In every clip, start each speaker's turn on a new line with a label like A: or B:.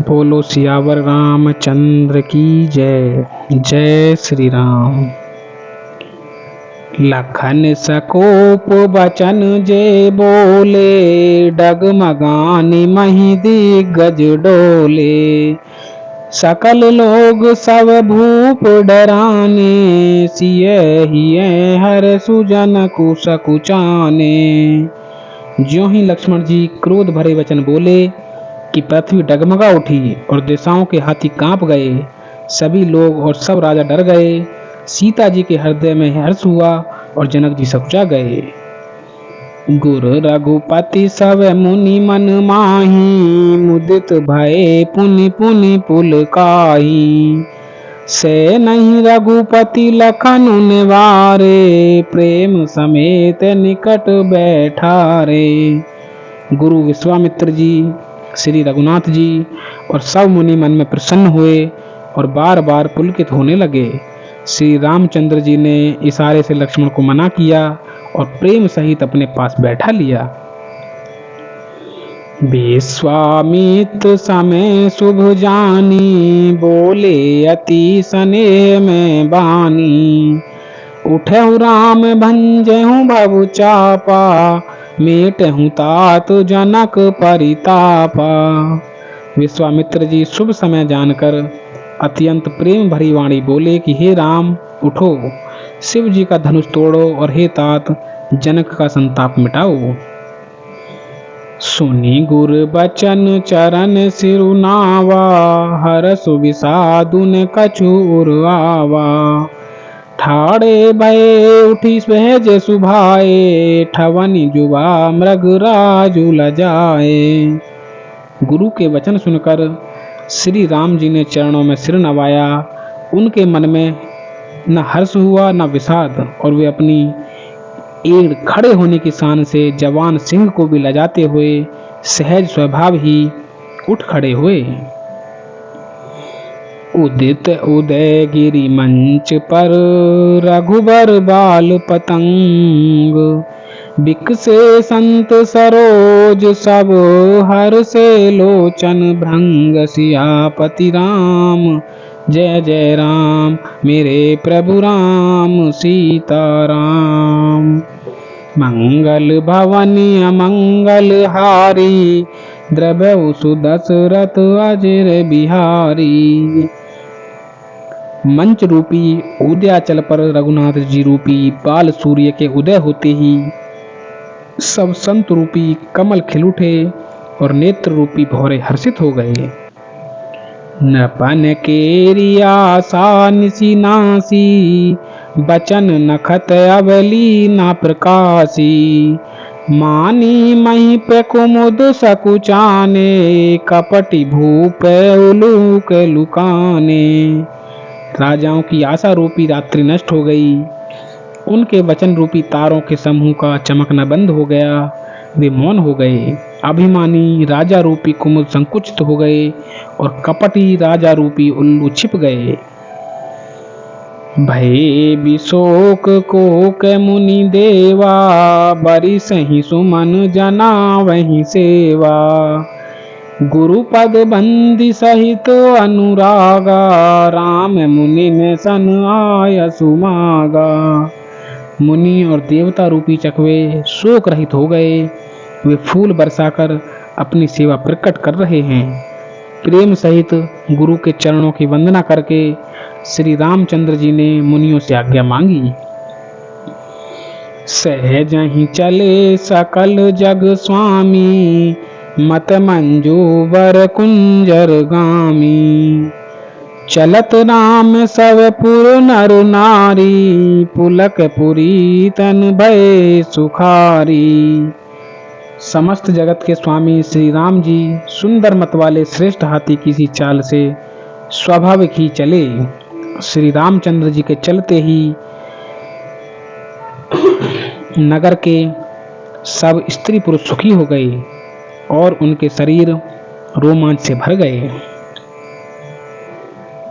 A: बोलो सियावर रामचंद्र की जय। जय श्री राम। लखन सकोप बचन जे बोले, डगमगानी मही दिग्गज डोले। सकल लोग सब भूप डराने, सियहिए हर सुजन कुसकुचाने। ज्यों ही लक्ष्मण जी क्रोध भरे वचन बोले कि पृथ्वी डगमगा उठी और दिशाओं के हाथी कांप गए। सभी लोग और सब राजा डर गए। सीता जी के हृदय में हर्ष हुआ और जनक जी सकुचा गए। गुरु रघुपति सब मुनि मन माही, मुदित भये पुनि पुनि पुलकाही। से नहीं रघुपति लखन निवारे, प्रेम समेत निकट बैठारे। गुरु विश्वामित्र जी, श्री रघुनाथ जी और सब मुनि मन में प्रसन्न हुए और बार बार पुलकित होने लगे। श्री रामचंद्र जी ने इशारे से लक्ष्मण को मना किया और प्रेम सहित अपने पास बैठा लिया। विश्वामित्र समय शुभ जानी, बोले अति स्नेह में बानी। उठहु राम भंजहु भव चापा, मेटहु तात जनक परितापा। विश्वामित्र जी शुभ समय जानकर अत्यंत प्रेम भरी वाणी बोले कि हे राम उठो, शिव जी का धनुष तोड़ो और हे तात जनक का संताप मिटाओ। सुनी गुर बचन चरण सिरुनावा, हरष विषादुन कछु उर्वावा। ठाड़े भये उठी सहज सुभाए, ठवनी जुबा मृग राजु लजाए। गुरु के वचन सुनकर श्री राम जी ने चरणों में सिर नवाया। उनके मन में न हर्ष हुआ न विषाद, और वे अपनी एड़ खड़े होने की शान से जवान सिंह को भी लजाते हुए सहज स्वभाव ही उठ खड़े हुए। उदित उदय गिरि मंच पर, रघुबर बाल पतंग। बिकसे संत सरोज सब, हर से लोचन भृंग। सियापति राम जय जय राम, मेरे प्रभु राम सीताराम। मंगल भवनी अमंगल हारी, द्रव्यु सुदशरथ अजर बिहारी। मंच रूपी उदयाचल पर रघुनाथ जी रूपी बाल सूर्य के उदय होते ही सब संत रूपी कमल खिल उठे और नेत्र रूपी भौरे हर्षित हो गए। नपन केरी आशा निसी नासी, बचन नखत अवली ना प्रकाशी। मानी मही पे कुमुद सकुचाने, कपटी भूप उलूक लुकाने। राजाओं की आशा रूपी रात्रि नष्ट हो गई। उनके वचन रूपी तारों के समूह का चमकना बंद हो गया। वे मौन हो गए। अभिमानी राजा रूपी कुमुद संकुचित हो गए और कपटी राजा रूपी उल्लू छिप गए। भय विशोक को के मुनि देवा, बरी सही सुमन जना वही सेवा। गुरु पद बंदी सहित अनुरागा, राम मुनि में सन आय सुमागा। मुनि और देवता रूपी चकवे शोक रहित हो गए। वे फूल बरसाकर अपनी सेवा प्रकट कर रहे हैं। प्रेम सहित गुरु के चरणों की वंदना करके श्री रामचंद्र जी ने मुनियों से आज्ञा मांगी। सहज ही चले सकल जग स्वामी, मत मंजू वर कुंजर गामी। चलत राम सब पुर नर नारी, पुलक पुरी तन भय सुखारी। समस्त जगत के स्वामी श्री राम जी सुंदर मत वाले श्रेष्ठ हाथी की सी चाल से स्वाभाविक ही चले। श्री रामचंद्र जी के चलते ही नगर के सब स्त्री पुरुष सुखी हो गए और उनके शरीर रोमांच से भर गए।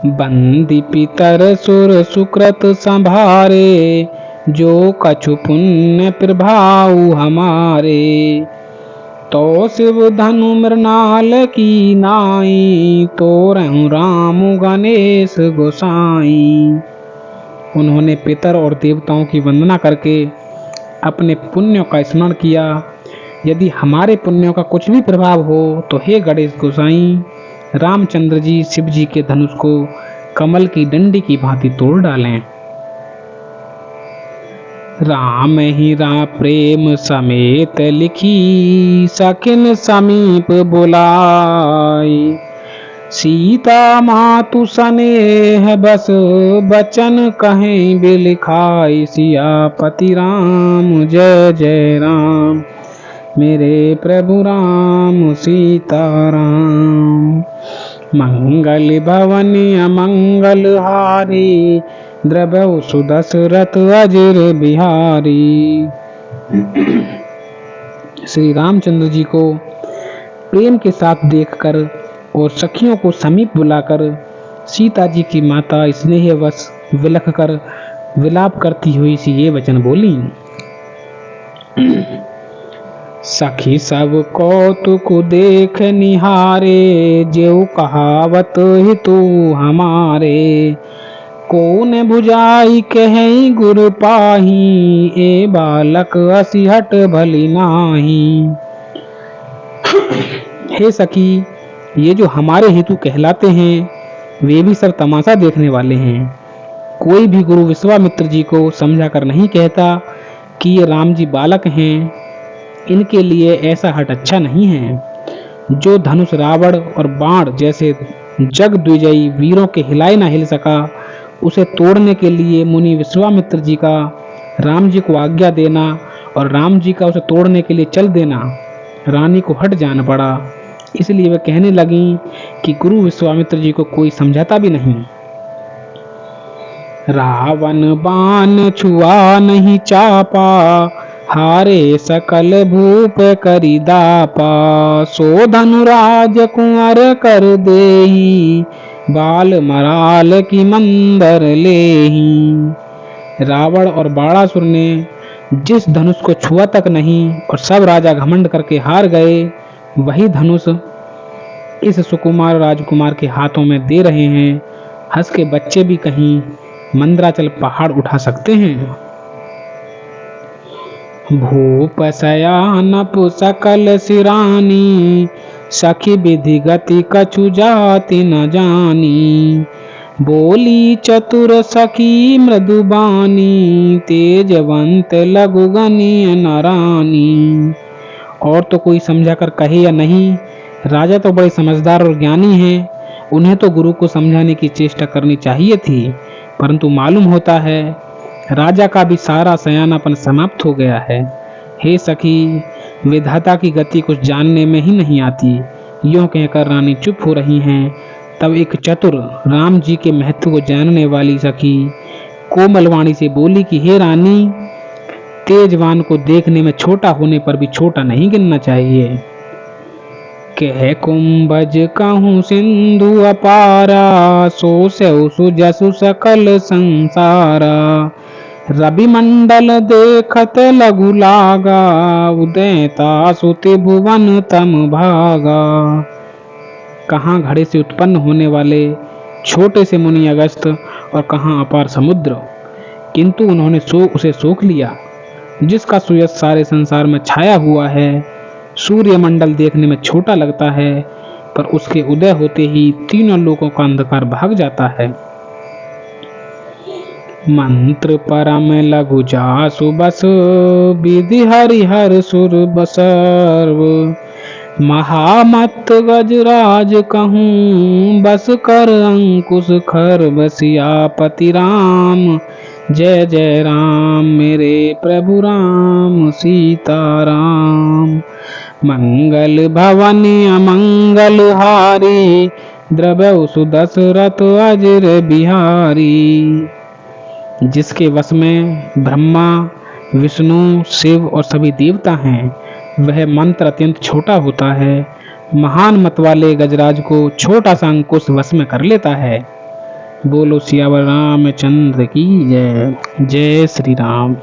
A: बंदी पितर सुर सुकृत संभारे, जो कछु पुण्य प्रभाव हमारे। तो शिव धनु मृणाल की नाई, तोरहु राम गणेश गोसाई। उन्होंने पितर और देवताओं की वंदना करके अपने पुण्यों का स्मरण किया। यदि हमारे पुण्यों का कुछ भी प्रभाव हो तो हे गणेश गोसाई, रामचंद्र जी शिव जी के धनुष को कमल की डंडी की भांति तोड़ डालें। राम ही रा प्रेम समेत लिखी, सखिन समीप बुलाई। सीता मातु स्नेह बस बचन कहें बिलिखाई। सियापति राम जय जय राम, मेरे प्रभु राम सीताराम। मंगल भवन अमंगल हारी, द्रवहु सुदशरथ अजिर बिहारी। श्री रामचंद्र जी को प्रेम के साथ देखकर और सखियों को समीप बुलाकर सीता जी की माता स्नेहवश विलख कर विलाप करती हुई सी ये वचन बोली। सखी सब कौतुक देख निहारे, जेऊ कहावत ही तू हमारे। कौन बुझाई कहीं गुरु पाही, ए बालक असिहट भली नाही। हे सखी, ये जो हमारे हेतु कहलाते हैं वे भी सब तमाशा देखने वाले हैं। कोई भी गुरु विश्वामित्र जी को समझा कर नहीं कहता कि ये राम जी बालक हैं। इनके लिए ऐसा हट अच्छा नहीं है। जो धनुष रावण और बाण जैसे जग द्विजयी वीरों के हिलाए ना हिल सका, उसे तोड़ने के लिए मुनि विश्वामित्र जी का राम जी को आज्ञा देना और राम जी का उसे तोड़ने के लिए चल देना रानी को हट जाना पड़ा। इसलिए वे कहने लगी कि गुरु विश्वामित्र जी को कोई समझाता भी नहीं। रावण बाण छुआ नहीं चापा, हारे सकल भूप करी दापा। सो धनुराज कुंवर कर देही, बाल मराल की मंदर लेही। रावण और बाणासुर ने जिस धनुष को छुआ तक नहीं और सब राजा घमंड करके हार गए, वही धनुष इस सुकुमार राजकुमार के हाथों में दे रहे हैं। हंस के बच्चे भी कहीं मंदराचल पहाड़ उठा सकते हैं। भूप शयानप सकल सिरानी, सखी विधि गति कछु जाति न जानी। बोली चतुर सखी मृदुबानी, तेजवंत लघु गणिय नारानी। और तो कोई समझा कर कहे या नहीं, राजा तो बड़े समझदार और ज्ञानी हैं। उन्हें तो गुरु को समझाने की चेष्टा करनी चाहिए थी, परंतु मालूम होता है राजा का भी सारा सयानापन समाप्त हो गया है। हे सखी, विधाता की गति कुछ जानने में ही नहीं आती। यूं कहकर रानी चुप हो रही हैं। तब एक चतुर राम जी के महत्व को जानने वाली सखी कोमल वाणी से बोली कि हे रानी, तेजवान को देखने में छोटा होने पर भी छोटा नहीं गिनना चाहिए। कह कुंभज कहूँ सिंधु अपारा, सो सुजसु सकल संसारा। रवि मंडल देखत लघु लागा, उदयता सुति भुवन तम भागा। कहाँ घड़े से उत्पन्न होने वाले छोटे से मुनि अगस्त और कहाँ अपार समुद्र, किंतु उन्होंने उसे सोख लिया जिसका सुयश सारे संसार में छाया हुआ है। सूर्यमंडल देखने में छोटा लगता है, पर उसके उदय होते ही तीनों लोकों का अंधकार भाग जाता है। मंत्र परम लघु जासु बस, विधि हरिहर सुर बसर्व। महामत गजराज कहूँ, बस कर अंकुश खर बसियापति राम। जय जय राम, मेरे प्रभु राम सीताराम। मंगल भवन अमंगल हारी, द्रवहु सुदशरथ अजिर बिहारी। जिसके वश में ब्रह्मा, विष्णु, शिव और सभी देवता हैं, वह मंत्र अत्यंत छोटा होता है। महान मत वाले गजराज को छोटा सा अंकुश वश में कर लेता है। बोलो सियावर रामचंद्र की जय। जय श्री राम।